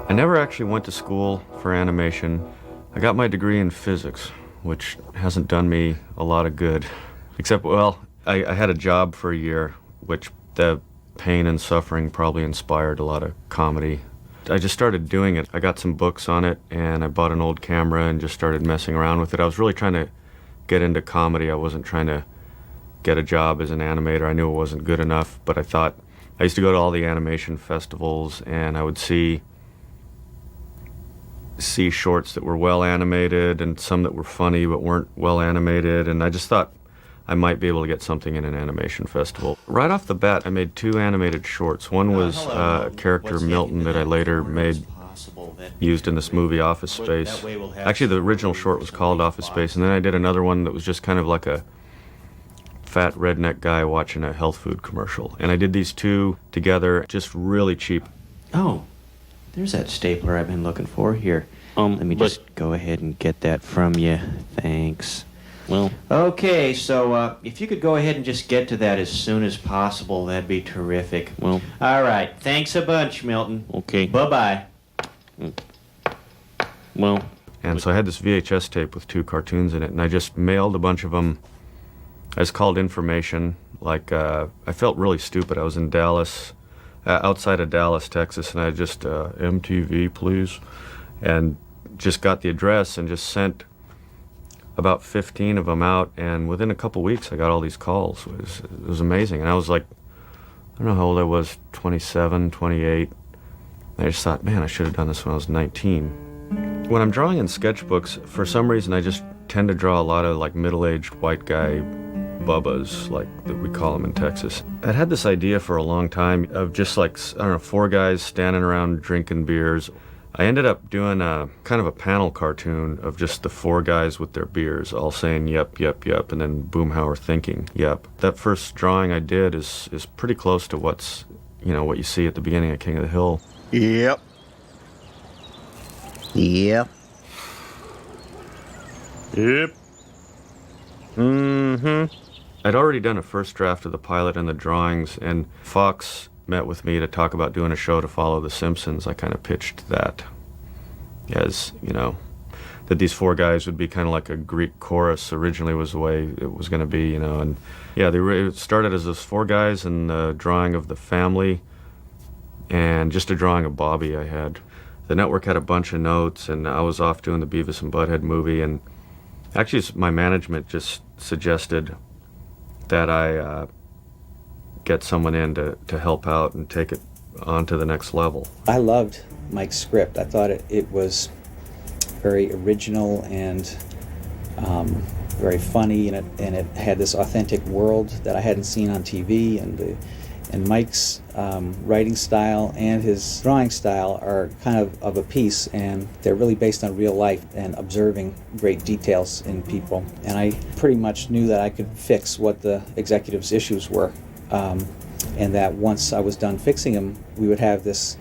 I never actually went to school for animation. I got my degree in physics, which hasn't done me a lot of good. Except, well, I had a job for a year, which the pain and suffering probably inspired a lot of comedy. I just started doing it. I got some books on it, and I bought an old camera and just started messing around with it. I was really trying to get into comedy. I wasn't trying to get a job as an animator. I knew it wasn't good enough, but I used to go to all the animation festivals, and I would see shorts that were well animated and some that were funny but weren't well animated, and I just thought I might be able to get something in an animation festival. Right off the bat, I made 2 animated shorts. One was a character, Milton, that I later made, used in this movie, Office Space. Actually, the original short was called Office Space, and then I did another one that was just kind of like a fat redneck guy watching a health food commercial. And I did these 2 together, just really cheap. Oh, there's that stapler I've been looking for here. Let me just go ahead and get that from you. Thanks. Well, okay, so if you could go ahead and just get to that as soon as possible, that'd be terrific. Well, all right. Thanks a bunch, Milton. Okay. Bye-bye. Well. And so I had this VHS tape with 2 cartoons in it, and I just mailed a bunch of them. I was called information. Like, I felt really stupid. I was in Dallas, outside of Dallas, Texas, and I just, MTV, please, and just got the address and just sent about 15 of them out, and within a couple weeks I got all these calls. It was amazing. And I was like, I don't know how old I was, 27, 28. And I just thought, man, I should have done this when I was 19. When I'm drawing in sketchbooks, for some reason I just tend to draw a lot of like middle-aged white guy bubbas, like that we call them in Texas. I'd had this idea for a long time of just like, I don't know, 4 guys standing around drinking beers. I ended up doing a kind of a panel cartoon of just the 4 guys with their beers all saying yep, yep, yep, and then Boomhauer thinking yep. That first drawing I did is pretty close to what you see at the beginning of King of the Hill. Yep. Yep. Yep. Mm-hmm. I'd already done a first draft of the pilot and the drawings, and Fox met with me to talk about doing a show to follow The Simpsons. I kind of pitched that as, that these 4 guys would be kind of like a Greek chorus originally was the way it was going to be, and yeah, it started as those 4 guys and the drawing of the family and just a drawing of Bobby I had. The network had a bunch of notes, and I was off doing the Beavis and Butthead movie, and actually my management just suggested that I get someone in to help out and take it on to the next level. I loved Mike's script. I thought it was very original and very funny, and it had this authentic world that I hadn't seen on TV, and Mike's writing style and his drawing style are kind of a piece, and they're really based on real life and observing great details in people. And I pretty much knew that I could fix what the executives' issues were. And that once I was done fixing them, we would have this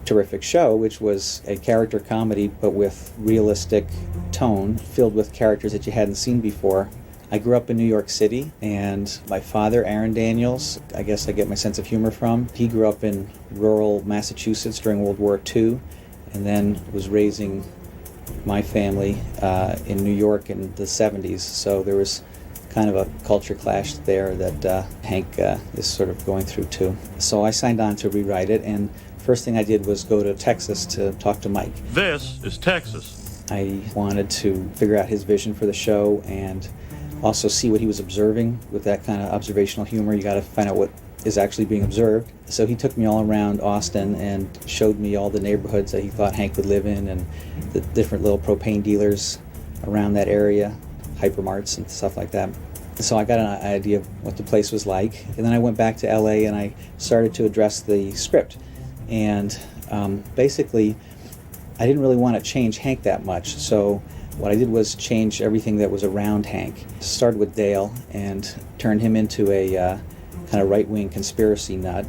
terrific show, which was a character comedy but with realistic tone, filled with characters that you hadn't seen before. I grew up in New York City, and my father, Aaron Daniels, I guess I get my sense of humor from. He grew up in rural Massachusetts during World War II, and then was raising my family in New York in the 70s. So there was kind of a culture clash there that Hank is sort of going through too. So I signed on to rewrite it, and first thing I did was go to Texas to talk to Mike. This is Texas. I wanted to figure out his vision for the show and also see what he was observing. With that kind of observational humor, you got to find out what is actually being observed. So he took me all around Austin and showed me all the neighborhoods that he thought Hank would live in, and the different little propane dealers around that area, hypermarts and stuff like that. So I got an idea of what the place was like, and then I went back to LA and I started to address the script. And basically, I didn't really want to change Hank that much, so what I did was change everything that was around Hank. Started with Dale and turned him into a kind of right-wing conspiracy nut.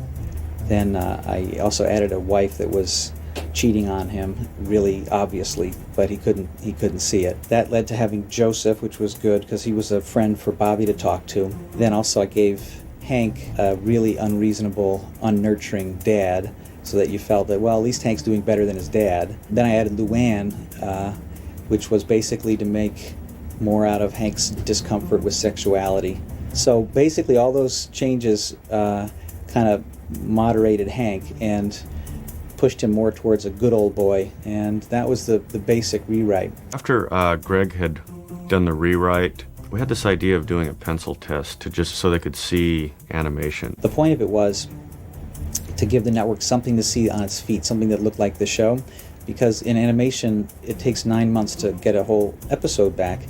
Then I also added a wife that was cheating on him, really obviously, but he couldn't see it. That led to having Joseph, which was good because he was a friend for Bobby to talk to. Then also I gave Hank a really unreasonable, unnurturing dad, so that you felt that, well, at least Hank's doing better than his dad. Then I added Luann, which was basically to make more out of Hank's discomfort with sexuality. So basically all those changes kind of moderated Hank and pushed him more towards a good old boy, and that was the basic rewrite. After Greg had done the rewrite, we had this idea of doing a pencil test to just so they could see animation. The point of it was to give the network something to see on its feet, something that looked like the show, because in animation it takes 9 months to get a whole episode back,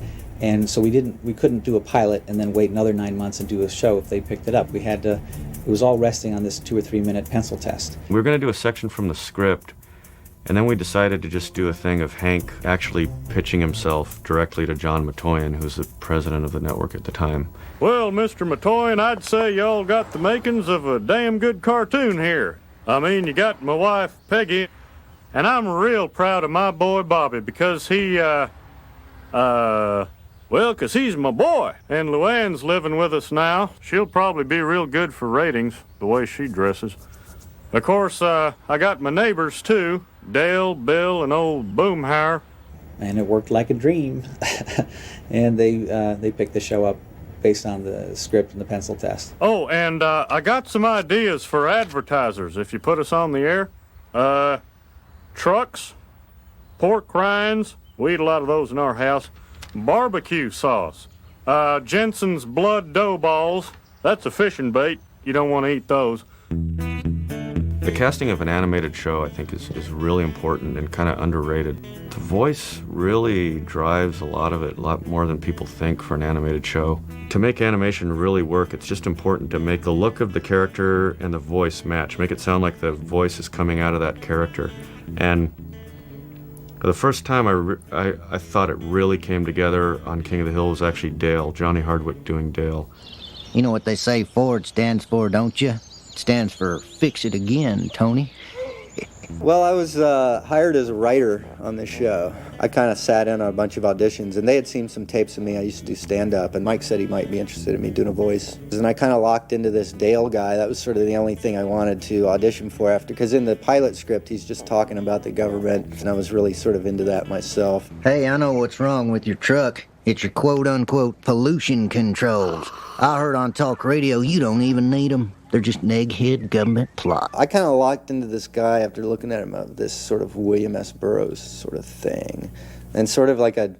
and so we couldn't do a pilot and then wait another 9 months and do a show if they picked it up. It was all resting on this 2 or 3 minute pencil test. We were going to do a section from the script, and then we decided to just do a thing of Hank actually pitching himself directly to John Matoyan, who's the president of the network at the time. Well, Mr. Matoyan, I'd say y'all got the makings of a damn good cartoon here. I mean, you got my wife, Peggy, and I'm real proud of my boy, Bobby, because because he's my boy. And Luann's living with us now. She'll probably be real good for ratings, the way she dresses. Of course, I got my neighbors, too. Dale, Bill, and old Boomhauer. And it worked like a dream. And they picked the show up based on the script and the pencil test. Oh, and I got some ideas for advertisers if you put us on the air. Trucks, pork rinds, we eat a lot of those in our house, barbecue sauce, Jensen's blood dough balls, that's a fishing bait, you don't want to eat those. The casting of an animated show, I think, is really important and kind of underrated. The voice really drives a lot of it, a lot more than people think for an animated show. To make animation really work, it's just important to make the look of the character and the voice match. Make it sound like the voice is coming out of that character. And the first time I thought it really came together on King of the Hill was actually Dale, Johnny Hardwick doing Dale. You know what they say Ford stands for, don't you? It stands for Fix It Again, Tony. Well, I was hired as a writer on this show. I kind of sat in on a bunch of auditions, and they had seen some tapes of me. I used to do stand-up, and Mike said he might be interested in me doing a voice. And I kind of locked into this Dale guy. That was sort of the only thing I wanted to audition for after, because in the pilot script, he's just talking about the government, and I was really sort of into that myself. Hey, I know what's wrong with your truck. It's your quote-unquote pollution controls. I heard on talk radio you don't even need them. They're just an egghead government plot. I kind of locked into this guy after looking at him of this sort of William S. Burroughs sort of thing. And sort of like a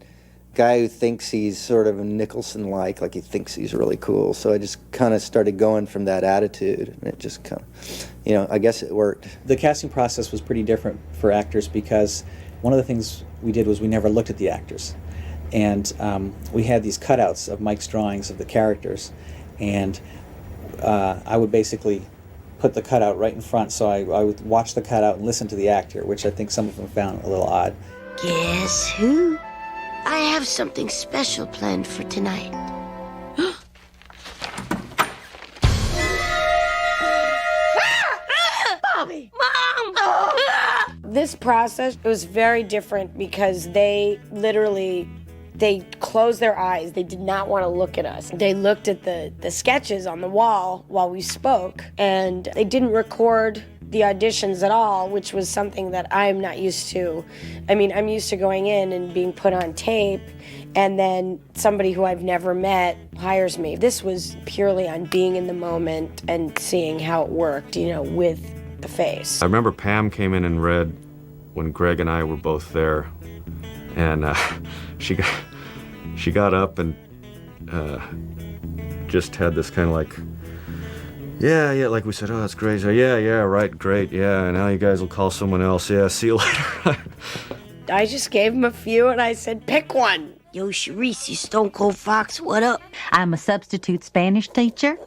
guy who thinks he's sort of a Nicholson-like he thinks he's really cool. So I just kind of started going from that attitude, and it just kind of, I guess it worked. The casting process was pretty different for actors because one of the things we did was we never looked at the actors. And we had these cutouts of Mike's drawings of the characters, and I would basically put the cutout right in front, so I would watch the cutout and listen to the actor, which I think some of them found a little odd. Guess who? I have something special planned for tonight. Bobby! Mom! This process was very different because they closed their eyes. They did not want to look at us. They looked at the sketches on the wall while we spoke, and they didn't record the auditions at all, which was something that I'm not used to. I mean, I'm used to going in and being put on tape, and then somebody who I've never met hires me. This was purely on being in the moment and seeing how it worked, with the face. I remember Pam came in and read when Greg and I were both there, and she got up and just had this kind of like, yeah, like we said, oh, that's great. So, yeah, right, great, yeah, now you guys will call someone else. Yeah, see you later. I just gave him a few and I said, pick one. Yo, Sharice, you Stone Cold Fox, what up? I'm a substitute Spanish teacher.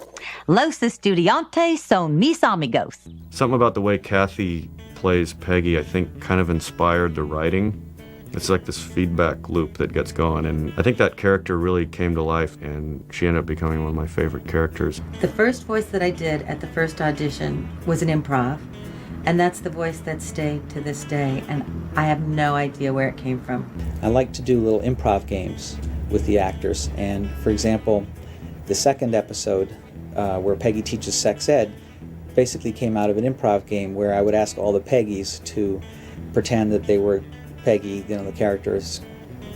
Los estudiantes son mis amigos. Something about the way Kathy plays Peggy, I think, kind of inspired the writing. It's like this feedback loop that gets going, and I think that character really came to life, and she ended up becoming one of my favorite characters. The first voice that I did at the first audition was an improv, and that's the voice that stayed to this day, and I have no idea where it came from. I like to do little improv games with the actors, and for example, the second episode, where Peggy teaches sex ed, basically came out of an improv game where I would ask all the Peggies to pretend that they were Peggy, the characters,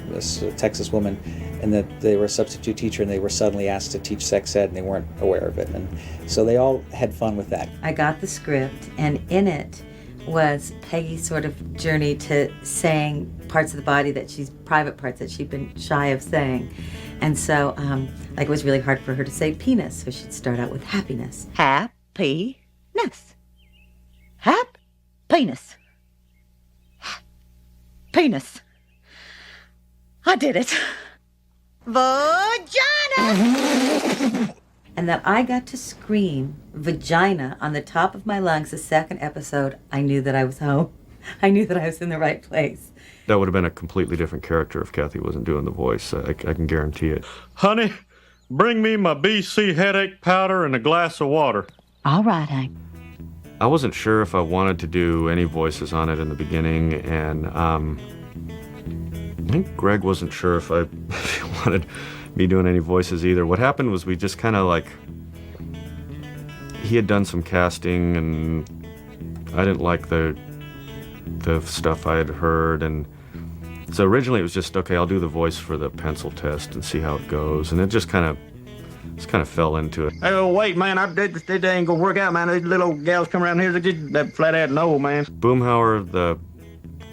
this Texas woman, and that they were a substitute teacher and they were suddenly asked to teach sex ed and they weren't aware of it. And so they all had fun with that. I got the script, and in it was Peggy's sort of journey to saying parts of the body private parts that she'd been shy of saying. And so, it was really hard for her to say penis, so she'd start out with happiness. Happiness. Penis. Penis. I did it. Vagina! And that I got to scream vagina on the top of my lungs the second episode, I knew that I was home. I knew that I was in the right place. That would have been a completely different character if Kathy wasn't doing the voice. I can guarantee it. Honey, bring me my BC headache powder and a glass of water. All right, Hank. I wasn't sure if I wanted to do any voices on it in the beginning, and I think Greg wasn't sure if he wanted me doing any voices either. What happened was we just kind of he had done some casting, and I didn't like the stuff I had heard, and so originally it was just, okay, I'll do the voice for the pencil test and see how it goes, and it just kind of fell into it. Oh, wait, man, that ain't gonna work out, man. These little gals come around here, they just flat out no, man. Boomhauer,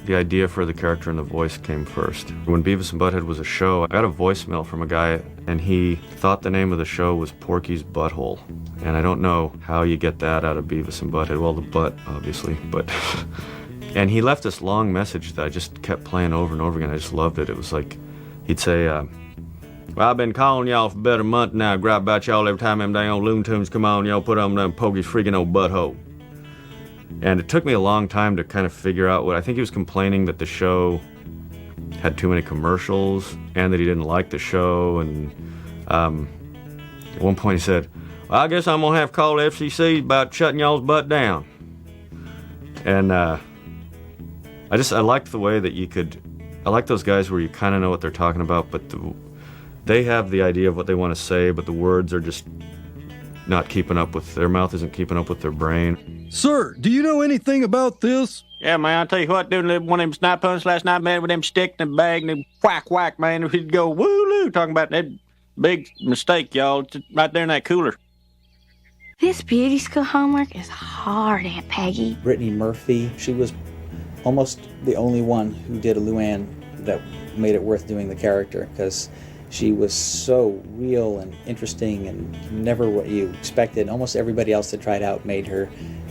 the idea for the character and the voice came first. When Beavis and Butthead was a show, I got a voicemail from a guy, and he thought the name of the show was Porky's Butthole. And I don't know how you get that out of Beavis and Butthead. Well, the butt, obviously, but... And he left this long message that I just kept playing over and over again. I just loved it. It was like, he'd say, well, I've been calling y'all for about a month now, grab about y'all every time them dang old Looney Tunes come on, y'all put on them Porky's freaking old butthole. And it took me a long time to kind of figure out what, I think he was complaining that the show had too many commercials and that he didn't like the show. And at one point he said, well, I guess I'm gonna have to call the FCC about shutting y'all's butt down. And I liked the way that I like those guys where you kind of know what they're talking about, but they have the idea of what they want to say, but the words are just not keeping up with, their mouth isn't keeping up with their brain. Sir, do you know anything about this? Yeah, man, I'll tell you what, doing one of them snipe hunts last night, man, with them sticks in the bag and them whack, man, we'd go woo-loo, talking about that big mistake, y'all, right there in that cooler. This beauty school homework is hard, Aunt Peggy. Brittany Murphy, she was almost the only one who did a Luann that made it worth doing the character, because she was so real and interesting and never what you expected. Almost everybody else that tried out made her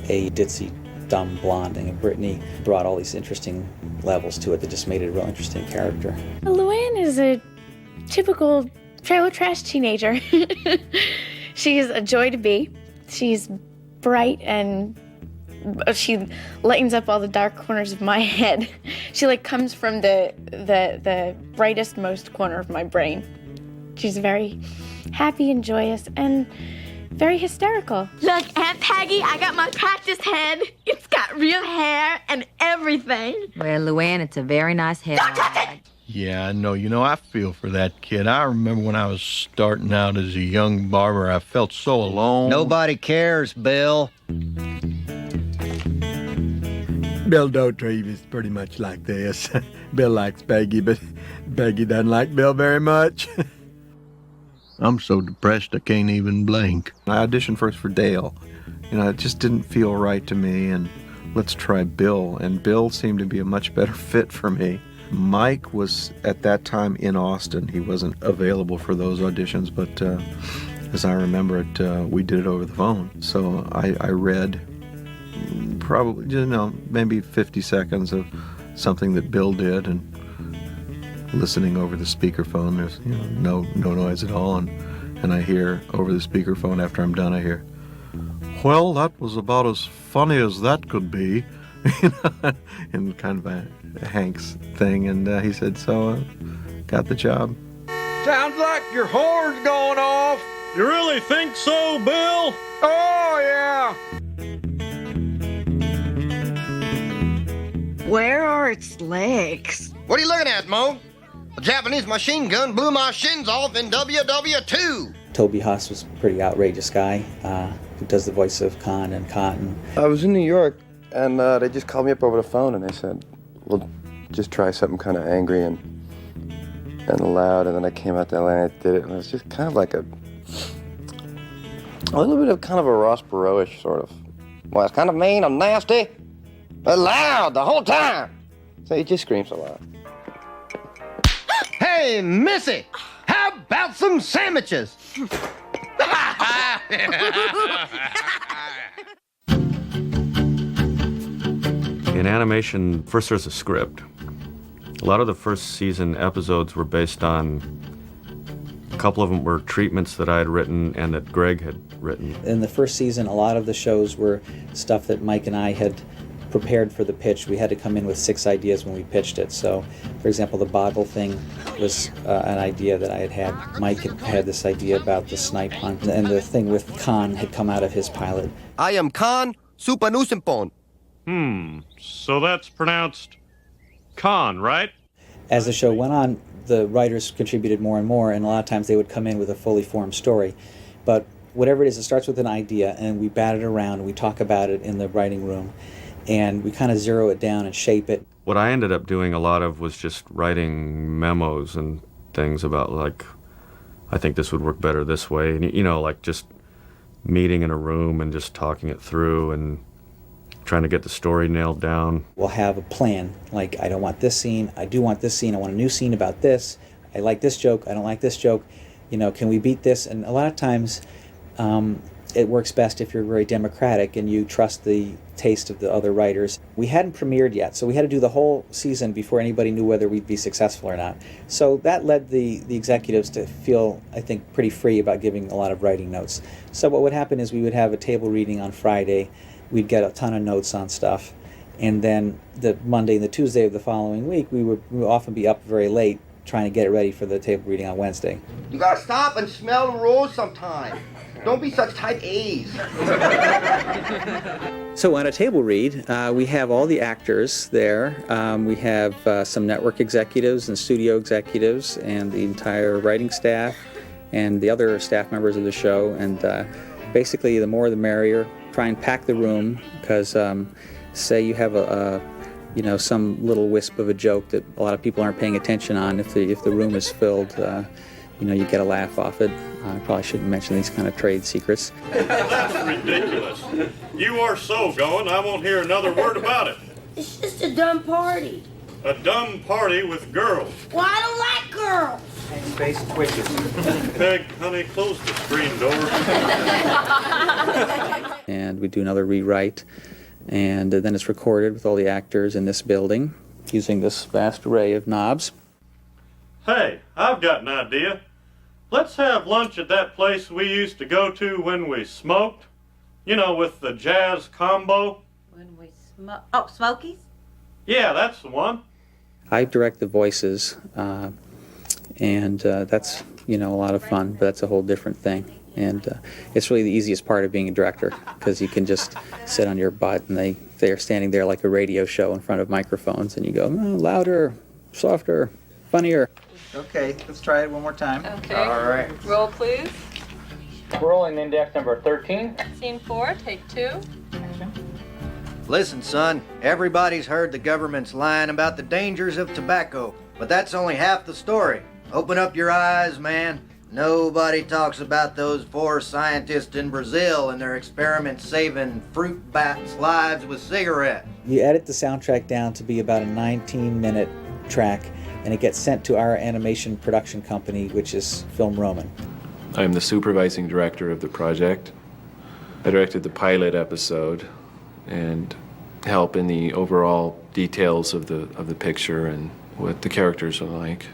a ditzy, dumb blonde, and Brittany brought all these interesting levels to it that just made it a real interesting character. Luann is a typical trailer trash teenager. She's a joy to be. She's bright and she lightens up all the dark corners of my head. She comes from the brightest, most corner of my brain. She's very happy and joyous and very hysterical. Look, Aunt Peggy, I got my practice head. It's got real hair and everything. Well, Luann, it's a very nice head. Don't touch it! Yeah, I know. I feel for that kid. I remember when I was starting out as a young barber, I felt so alone. Nobody cares, Bill. Bill Dauterive is pretty much like this. Bill likes Peggy, but Peggy doesn't like Bill very much. I'm so depressed I can't even blink. I auditioned first for Dale. It just didn't feel right to me, and let's try Bill. And Bill seemed to be a much better fit for me. Mike was, at that time, in Austin. He wasn't available for those auditions, but as I remember it, we did it over the phone. So I read probably, maybe 50 seconds of something that Bill did, and listening over the speakerphone, there's no noise at all, and I hear over the speakerphone after I'm done, I hear, well, that was about as funny as that could be. And kind of a Hank's thing, and he said, so got the job. Sounds like your horn's going off. You really think so, Bill? Oh, yeah. Where are its legs? What are you looking at, Mo? A Japanese machine gun blew my shins off in WW2. Toby Huss was a pretty outrageous guy who does the voice of Khan and Cotton. I was in New York, and they just called me up over the phone, and they said, well, just try something kind of angry and loud. And then I came out to LA and I did it, and it was just kind of like a little bit of kind of a Ross Perot-ish sort of. Well, it's kind of mean, I'm nasty, but loud the whole time. So he just screams a lot. Hey, Missy, how about some sandwiches? In animation, first there's a script. A lot of the first season episodes were based on, a couple of them were treatments that I had written and that Greg had written. In the first season, a lot of the shows were stuff that Mike and I had prepared for the pitch. We had to come in with 6 ideas when we pitched it. So, for example, the boggle thing was an idea that I had had. Mike had this idea about the snipe hunt, and the thing with Khan had come out of his pilot. I am Khan Supanusimpon. So that's pronounced Khan, right? As the show went on, the writers contributed more and more, and a lot of times they would come in with a fully formed story. But whatever it is, it starts with an idea, and we bat it around, and we talk about it in the writing room, and we kind of zero it down and shape it. What I ended up doing a lot of was just writing memos and things about, like, I think this would work better this way, and, you know, like just meeting in a room and just talking it through and trying to get the story nailed down. We'll have a plan, like, I don't want this scene, I do want this scene, I want a new scene about this, I like this joke, I don't like this joke, you know, can we beat this? And a lot of times it works best if you're very democratic and you trust the taste of the other writers. We hadn't premiered yet, so we had to do the whole season before anybody knew whether we'd be successful or not. So that led the executives to feel, I think, pretty free about giving a lot of writing notes. So what would happen is we would have a table reading on Friday, we'd get a ton of notes on stuff, and then the Monday and the Tuesday of the following week, we would often be up very late trying to get it ready for the table reading on Wednesday. You gotta stop and smell the rose sometime. Don't be such type A's. So on a table read, we have all the actors there. We have some network executives and studio executives and the entire writing staff and the other staff members of the show. And basically, the more the merrier. Try and pack the room, because say you have some little wisp of a joke that a lot of people aren't paying attention on. If the room is filled, you get a laugh off it. I probably shouldn't mention these kind of trade secrets. That's ridiculous. You are so going, I won't hear another word about it. It's just a dumb party. A dumb party with girls. Well, I don't like girls. And face twitches. Peg, honey, close the screen door. And we do another rewrite, and then it's recorded with all the actors in this building using this vast array of knobs. Hey, I've got an idea. Let's have lunch at that place we used to go to when we smoked. You know, with the jazz combo. When we smoke. Oh, Smokies? Yeah, that's the one. I direct the voices, and that's, a lot of fun, but that's a whole different thing. And it's really the easiest part of being a director, because you can just sit on your butt, and they are standing there like a radio show in front of microphones, and you go, louder, softer, funnier. Okay, let's try it one more time. Okay. All right. Roll, please. Rolling index number 13. Scene 4, take 2. Listen, son, everybody's heard the government's lying about the dangers of tobacco, but that's only half the story. Open up your eyes, man. Nobody talks about those 4 scientists in Brazil and their experiments saving fruit bats' lives with cigarettes. You edit the soundtrack down to be about a 19-minute track, and it gets sent to our animation production company, which is Film Roman. I'm the supervising director of the project. I directed the pilot episode and help in the overall details of the picture and what the characters are like.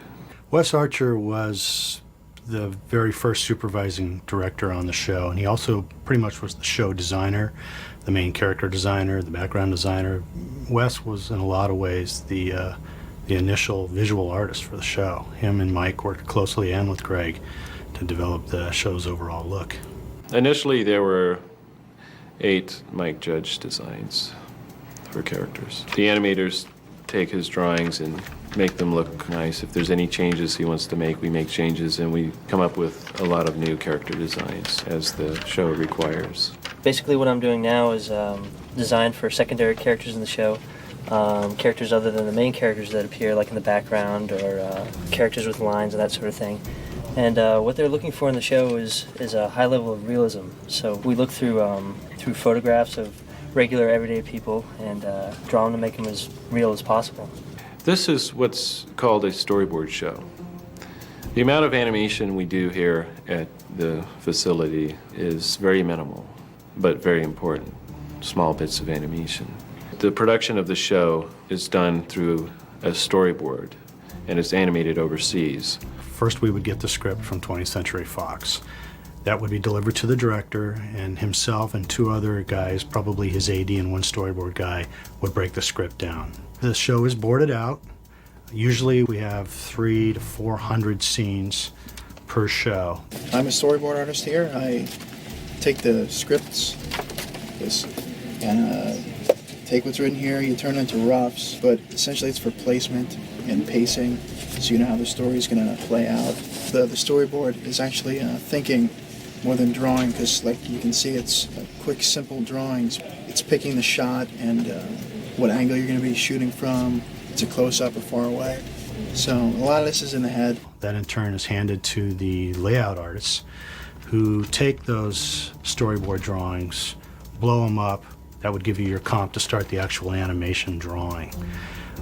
Wes Archer was the very first supervising director on the show, and he also pretty much was the show designer, the main character designer, the background designer. Wes was in a lot of ways the initial visual artist for the show. Him and Mike worked closely, and with Greg, to develop the show's overall look. Initially, there were 8 Mike Judge designs for characters. The animators take his drawings and make them look nice. If there's any changes he wants to make, we make changes, and we come up with a lot of new character designs as the show requires. Basically what I'm doing now is design for secondary characters in the show, characters other than the main characters that appear, like in the background, or characters with lines and that sort of thing. And what they're looking for in the show is a high level of realism. So we look through photographs of regular everyday people and draw them to make them as real as possible. This is what's called a storyboard show. The amount of animation we do here at the facility is very minimal, but very important. Small bits of animation. The production of the show is done through a storyboard, and it's animated overseas. First, we would get the script from 20th Century Fox. That would be delivered to the director, and himself and 2 other guys, probably his AD and 1 storyboard guy, would break the script down. The show is boarded out. Usually we have 300 to 400 scenes per show. I'm a storyboard artist here. I take the scripts and take what's written here, you turn it into roughs, but essentially it's for placement and pacing, so you know how the story's going to play out. The storyboard is actually thinking more than drawing, because like you can see, it's quick, simple drawings. It's picking the shot and what angle you're going to be shooting from. It's a close-up or far away. So a lot of this is in the head. That in turn is handed to the layout artists, who take those storyboard drawings, blow them up. That would give you your comp to start the actual animation drawing.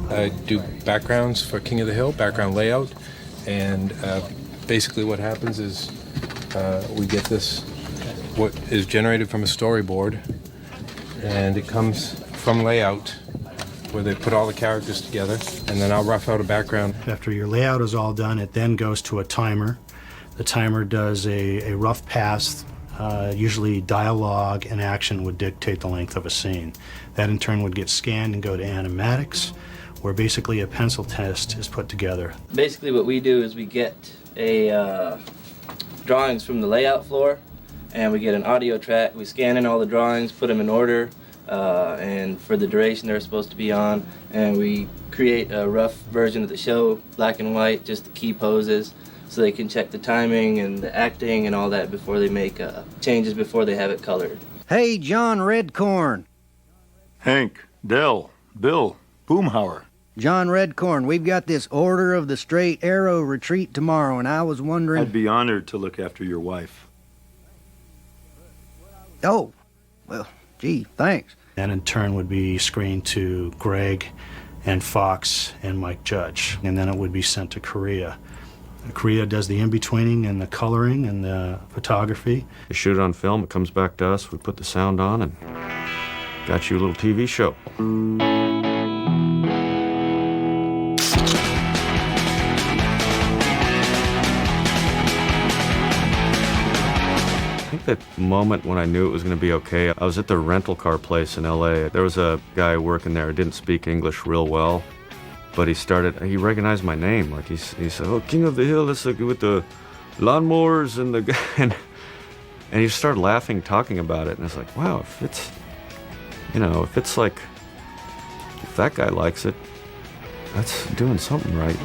I do backgrounds for King of the Hill, background layout, and basically what happens is we get this, what is generated from a storyboard, and it comes from layout, where they put all the characters together, and then I'll rough out a background. After your layout is all done, it then goes to a timer. The timer does a rough pass. Usually dialogue and action would dictate the length of a scene. That in turn would get scanned and go to animatics, where basically a pencil test is put together. Basically what we do is we get drawings from the layout floor, and we get an audio track. We scan in all the drawings, put them in order, and for the duration they're supposed to be on, and we create a rough version of the show, black and white, just the key poses, so they can check the timing and the acting and all that before they make changes, before they have it colored. Hey, John Redcorn. Hank, Dell, Bill, Boomhauer. John Redcorn, we've got this Order of the Straight Arrow retreat tomorrow, and I was wondering... I'd be honored to look after your wife. Oh, well, gee, thanks. That in turn would be screened to Greg and Fox and Mike Judge, and then it would be sent to Korea. Korea does the in-betweening and the coloring and the photography. You shoot it on film, it comes back to us, we put the sound on, and got you a little TV show. I think that moment when I knew it was going to be okay, I was at the rental car place in LA. There was a guy working there who didn't speak English real well, but he recognized my name. Like he said, "Oh, King of the Hill, that's like with the lawnmowers and the guy." And he started laughing, talking about it. And I was like, wow, if that guy likes it, that's doing something right.